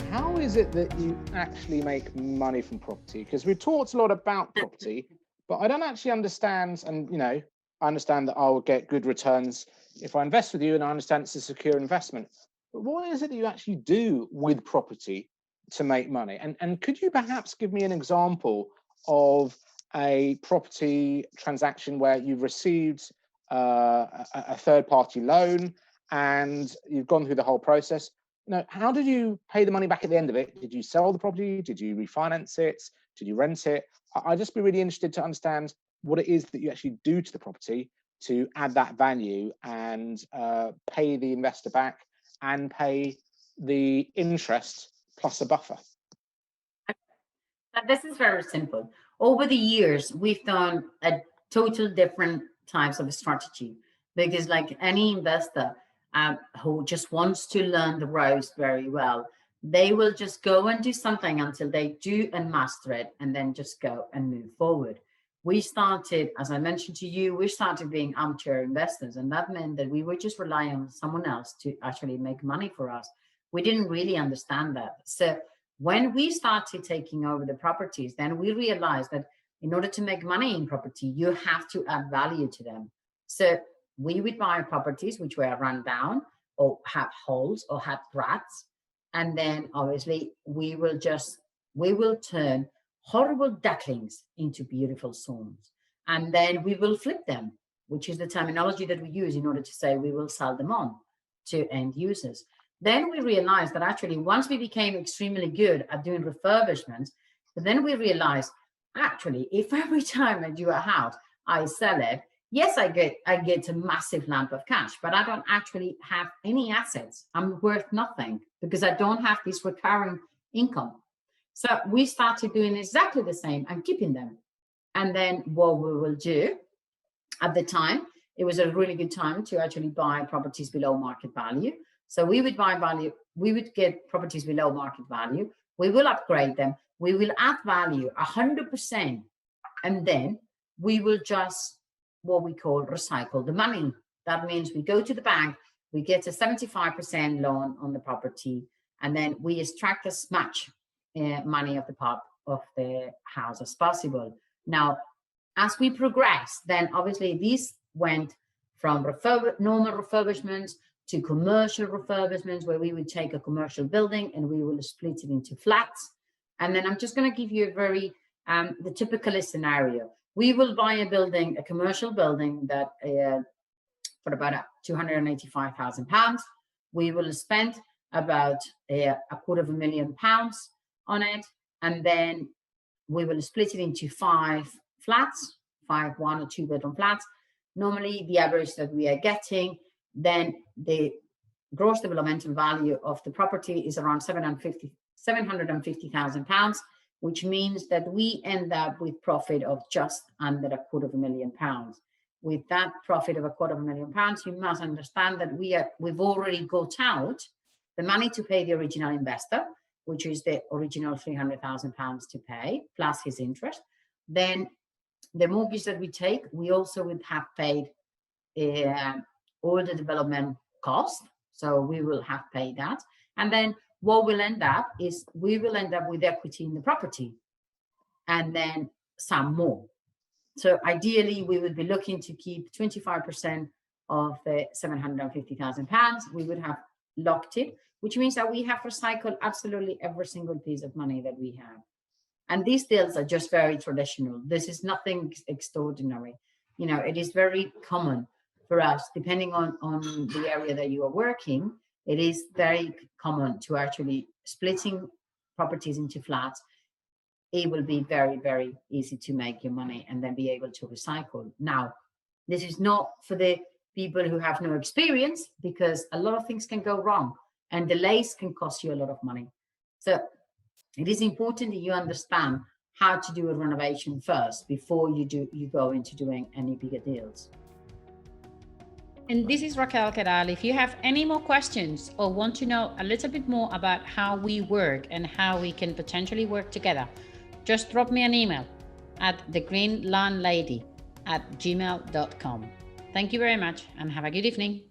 How is it that you actually make money from property? Because we've talked a lot about property, but I don't actually understand. And, I understand that I will get good returns if I invest with you, and I understand it's a secure investment. But what is it that you actually do with property to make money? And could you perhaps give me an example of a property transaction where you've received a third-party loan and you've gone through the whole process? How did you pay the money back at the end of it? Did you sell the property? Did you refinance it? Did you rent it? I'd just be really interested to understand what it is that you actually do to the property to add that value and pay the investor back and pay the interest plus a buffer. This is very simple. Over the years, we've done a total different types of strategy, because like any investor who just wants to learn the ropes very well, they will just go and do something until they do and master it, and then just go and move forward. We started, as I mentioned to you, we started being armchair investors, and that meant that we would just rely on someone else to actually make money for us. We didn't really understand that. So when we started taking over the properties, then we realized that in order to make money in property, you have to add value to them. So we would buy properties which were run down or have holes or have rats. And then obviously we will turn horrible ducklings into beautiful swans. And then we will flip them, which is the terminology that we use in order to say we will sell them on to end users. Then we realized that actually once we became extremely good at doing refurbishments, but then we realized actually if every time I do a house, I sell it, yes, I get a massive lump of cash, but I don't actually have any assets. I'm worth nothing because I don't have this recurring income. So we started doing exactly the same and keeping them. And then what we will do at the time, it was a really good time to actually buy properties below market value. So we would we would get properties below market value. We will upgrade them. We will add value 100%. And then we will just what we call recycle the money. That means we go to the bank, we get a 75% loan on the property, and then we extract as much money of the house as possible. Now, as we progress, then obviously this went from normal refurbishments to commercial refurbishments, where we would take a commercial building and we will split it into flats. And then I'm just going to give you a very the typical scenario. We will buy a commercial building that for about £285,000. We will spend about £250,000 on it, and then we will split it into 5 flats, 5 1 or 2 bedroom flats. Normally, the average that we are getting, then the gross developmental value of the property is around £750,000, which means that we end up with profit of just under £250,000. With that profit of £250,000, you must understand that we've already got out the money to pay the original investor, which is the original £300,000 to pay, plus his interest. Then the mortgage that we take, we also would have paid all the development costs. So we will have paid that. And then what we'll end up is we will end up with equity in the property and then some more. So ideally, we would be looking to keep 25% of the £750,000. We would have locked it, which means that we have recycled absolutely every single piece of money that we have. And these deals are just very traditional. This is nothing extraordinary. It is very common for us, depending on the area that you are working. It is very common to actually splitting properties into flats. It will be very, very easy to make your money and then be able to recycle. Now, this is not for the people who have no experience, because a lot of things can go wrong and delays can cost you a lot of money. So it is important that you understand how to do a renovation first before you go into doing any bigger deals. And this is Raquel Queral. If you have any more questions or want to know a little bit more about how we work and how we can potentially work together, just drop me an email at thegreenlandlady raquel@gmail.com. Thank you very much and have a good evening.